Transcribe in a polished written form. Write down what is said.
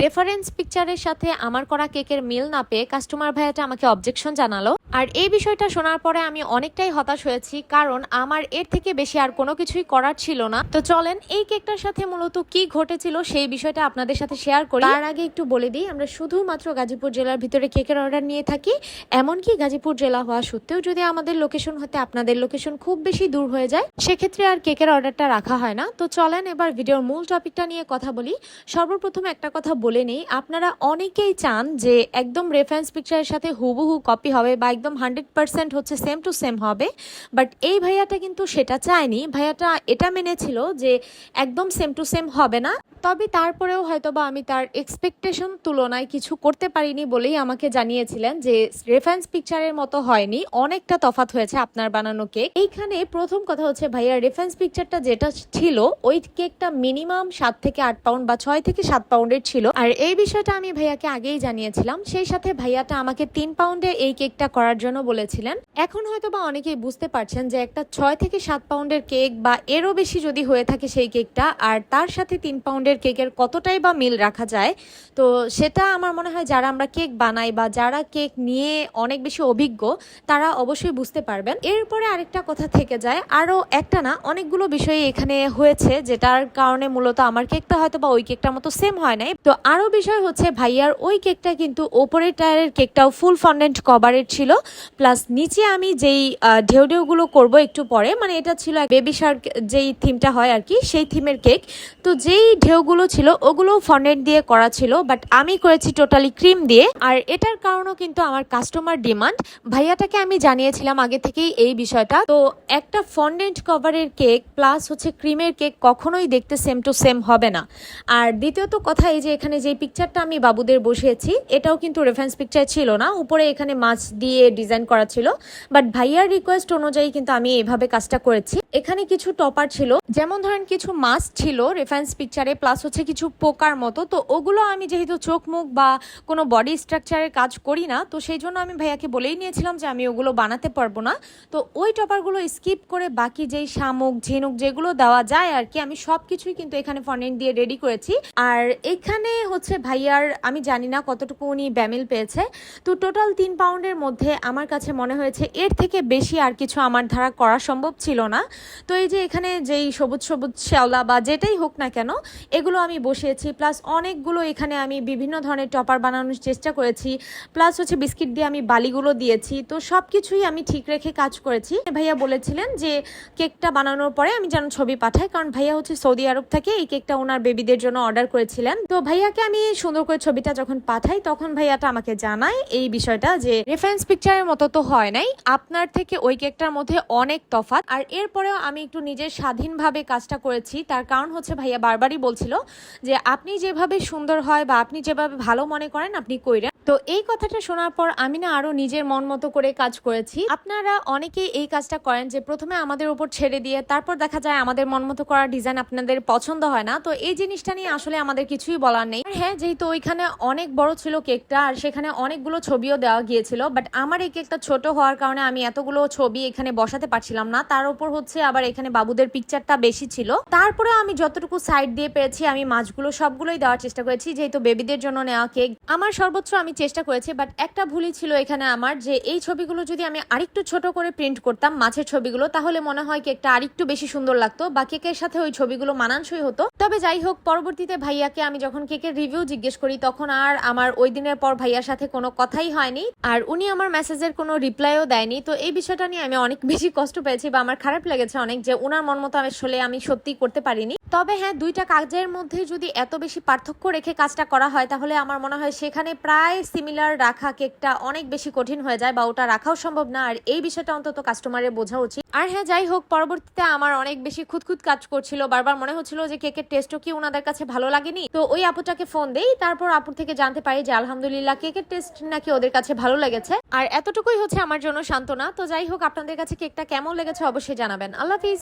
Reference পিকচারের সাথে আমার করা কেকের মিল না পেয়ে কাস্টমার ভাইয়াটা আমাকে অবজেকশন জানালো। আর এই বিষয়টা শোনার পরে আমি অনেকটাই হতাশ হয়েছি, কারণ আমার এর থেকে বেশি আর কোনো কিছুই করার ছিল না। তো চলেন এই কেকটার সাথে মূলত কি ঘটেছিল সেই বিষয়টা আপনাদের সাথে শেয়ার করি। তার আগে একটু বলে দিই, আমরা শুধুমাত্র গাজীপুর জেলার ভিতরে কেকের অর্ডার নিয়ে থাকি। এমনকি গাজীপুর জেলা হওয়া সত্ত্বেও যদি আমাদের লোকেশন হতে আপনাদের লোকেশন খুব বেশি দূর হয়ে যায়, সেক্ষেত্রে আর কেকের অর্ডারটা রাখা হয় না। তো চলেন এবার ভিডিওর মূল টপিকটা নিয়ে কথা বলি। সর্বপ্রথম একটা কথা বলে নেই, আপনারা অনেকেই চান যে একদম রেফারেন্স পিকচারের সাথে হুবহু কপি হবে বা একদম 100% হচ্ছে সেম টু সেম হবে, বাট এই ভাইয়াটা কিন্তু সেটা চায়নি। ভাইয়াটা এটা মেনেছিল যে একদম সেম টু সেম হবে না, তবে তারপরেও হয়তোবা আমি তার এক্সপেকটেশন তুলনায় কিছু করতে পারিনি বলেই আমাকে জানিয়েছিলেন যে রেফারেন্স পিকচারের মতো হয়নি, অনেকটা তফাৎ হয়েছে আপনার বানানো কেক। এইখানে প্রথম কথা হচ্ছে ভাইয়ার রেফারেন্স পিকচারটা যেটা ছিল ওই কেকটা মিনিমাম 7 থেকে 8 পাউন্ড বা 6 থেকে 7 পাউন্ডের ছিল। আর এই বিষয়টা আমি ভাইয়াকে আগেই জানিয়েছিলাম। সেই সাথে ভাইয়াটা আমাকে 3 পাউন্ডে এই কেকটা করার জন্য বলেছিলেন। এখন হয়তোবা অনেকেই বুঝতে পারছেন যে একটা 6 থেকে 7 পাউন্ডের কেক বা এরও বেশি যদি হয়ে থাকে সেই কেকটা, আর তার সাথে 3 পাউন্ডের কেকের কতটাই বা মিল রাখা যায়। তো সেটা আমার মনে হয় যারা আমরা কেক বানাই বা যারা কেক নিয়ে অনেক বেশি অভিজ্ঞ তারা অবশ্যই বুঝতে পারবেন। এরপরে আরেকটা কথা থেকে যায়, আরও একটা না অনেকগুলো বিষয় এখানে হয়েছে যেটার কারণে মূলত আমার কেকটা হয়তো বা ওই কেকটার মতো সেম হয় নাই। তো আরও বিষয় হচ্ছে ভাইয়ার ওই কেকটা কিন্তু ওপরের টায়ারের কেকটাও ফুল ফন্ডেন্ট কভারের ছিল, প্লাস নিচে আমি যেই ঢেউ ঢেউগুলো করবো একটু পরে, মানে এটা ছিল বেবি শার্ক যেই থিমটা হয় আর কি, সেই থিমের কেক। তো যেই ঢেউগুলো ছিল ওগুলো ফন্ডেন্ট দিয়ে করা ছিল, বাট আমি করেছি টোটালি ক্রিম দিয়ে। আর এটার কারণও কিন্তু আমার কাস্টমার ডিমান্ড। ভাইয়াটাকে আমি জানিয়েছিলাম আগে থেকেই এই বিষয়টা। তো একটা ফন্ডেন্ট কভারের কেক প্লাস হচ্ছে ক্রিমের কেক কখনোই দেখতে সেম টু সেম হবে না। আর দ্বিতীয়ত কথা, এই যে এখানে যে পিকচারটা আমি বাবুদের বসিয়েছি এটাও কিন্তু রেফারেন্স পিকচার ছিল না, উপরে এখানে মাছ দিয়ে ডিজাইন করা ছিল, বাট ভাইয়ার রিকোয়েস্ট অনুযায়ী কিন্তু আমি এইভাবে কাজটা করেছি। এখানে কিছু টপার ছিল, যেমন ধরেন কিছু মাছ ছিল রেফারেন্স পিকচারে, প্লাস হচ্ছে কিছু পোকার মতো। তো ওগুলো আমি যেহেতু চোখ মুখ বা কোনো বডি স্ট্রাকচারের কাজ করি না, তো সেই জন্য আমি ভাইয়াকে বলেই নিয়েছিলাম যে আমি ওগুলো বানাতে পারবো না। তো ওই টপারগুলো স্কিপ করে বাকি যেই শামুক ঝিনুক যেগুলো দেওয়া যায় আর কি, আমি সব কিছুই কিন্তু এখানে ফন্ডেন্ট দিয়ে রেডি করেছি। আর এখানে হচ্ছে ভাইয়ার আমি জানি না কতটুকু উনি ব্যামিল পেয়েছে। তো টোটাল 3 পাউন্ডের মধ্যে আমার কাছে মনে হয়েছে এর থেকে বেশি আর কিছু আমার দ্বারা করা সম্ভব ছিল না। তো এই যে এখানে যেই সবুজ সবুজ শ্যাওলা বা যেটাই হোক না কেন এগুলো আমি বসিয়েছি, প্লাস অনেকগুলো এখানে আমি বিভিন্ন ধরনের টপার বানানোর চেষ্টা করেছি, প্লাস হচ্ছে বিস্কিট দিয়ে আমি বালিগুলো দিয়েছি। তো সব কিছুই আমি ঠিক রেখে কাজ করেছি। ভাইয়া বলেছিলেন যে কেকটা বানানোর পরে আমি যেন ছবি পাঠাই, কারণ ভাইয়া হচ্ছে সৌদি আরব থেকে এই কেকটা ওনার বেবিদের জন্য অর্ডার করেছিলেন। তো ভাইয়াকে আমি সুন্দর করে ছবিটা যখন পাঠাই তখন ভাইয়াটা আমাকে জানায় এই বিষয়টা যে রেফারেন্স পিকচারের মতো তো হয় নাই, আপনার থেকে ওই কেকটার মধ্যে অনেক তফাৎ। আর এরপরেও আমি একটু নিজের স্বাধীনভাবে কাজটা করেছি, তার কারণ হচ্ছে ভাইয়া বারবারই বলছিল যে আপনি যেভাবে সুন্দর হয় বা আপনি যেভাবে ভালো মনে করেন আপনি কইরেন। তো এই কথাটা শোনার পর আমি না আরো নিজের মন মতো করে কাজ করেছি। আপনারা অনেকেই এই কাজটা করেন যে প্রথমে আমাদের উপর ছেড়ে দিয়ে তারপর দেখা যায় আমাদের মন মতো করা ডিজাইন আপনাদের পছন্দ হয় না। তো এই জিনিসটা নিয়ে আসলে আমাদের কিছুই বলার নেই। হ্যাঁ, যেহেতু ওইখানে অনেক বড় ছিল কেকটা আর সেখানে অনেকগুলো ছবিও দেওয়া গিয়েছিল, বাট আমার এই কেকটা ছোট হওয়ার কারণে আমি এতগুলো ছবি এখানে বসাতে পারছিলাম না। তার উপর হচ্ছে আবার এখানে বাবুদের পিকচারটা বেশি ছিল। তারপরে আমি যতটুকু সাইড দিয়ে পেরেছি আমি মাছগুলো সবগুলোই দেওয়ার চেষ্টা করেছি, যেহেতু বেবিদের জন্য নেওয়া কেক। আমার সর্বোচ্চ আমি চেষ্টা করেছি, বাট একটা ভুলই ছিল এখানে আমার, যে এই ছবিগুলো যদি আমি আরেকটু ছোট করে প্রিন্ট করতাম মাছের ছবিগুলো, তাহলে মনে হয় কেকটা আরেকটু বেশি সুন্দর লাগতো বা কেকের সাথে ওই ছবিগুলো মানানসই হতো। তবে যাই হোক, পরবর্তীতে ভাইয়াকে আমি যখন কেকের রিভিউ জিজ্ঞেস করি তখন আর আমার ওই দিনের পর ভাইয়ার সাথে কোনো কথাই হয়নি, আর উনি আমার মেসেজের কোনো রিপ্লাইও দেয়নি। তো এই বিষয়টা নিয়ে আমি অনেক বেশি কষ্ট পেয়েছি বা আমার খারাপ লেগেছে অনেক, যে উনার মন মতো আসলে আমি সত্যি করতে পারিনি। তবে হ্যাঁ, দুইটা কাজের মধ্যে যদি এত বেশি পার্থক্য রেখে কাজটা করা হয় তাহলে আমার মনে হয় সেখানে প্রায় সিমিলার রাখা কেকটা অনেক বেশি কঠিন হয়ে যায় বা ওটা রাখাও সম্ভব না। আর এই বিষয়টা অন্তত কাস্টমারের বোঝা উচিত। আর হ্যাঁ, যাই হোক, পরবর্তীতে আমার অনেক বেশি খুঁতখুত কাজ করছিল, বারবার মনে হচ্ছিল যে কেকের টেস্টও কি ওনাদের কাছে ভালো লাগেনি। তো ওই আপুটাকে ফোন দেই, তারপর আপুর থেকে জানতে পারি যে আলহামদুলিল্লাহ কেকের টেস্ট নাকি ওদের কাছে ভালো লেগেছে। আর এতটুকুই হচ্ছে আমার জন্য সান্ত্বনা। তো যাই হোক, আপনাদের কাছে কেকটা কেমন লেগেছে অবশ্যই জানাবেন। আল্লাহ হাফিজ।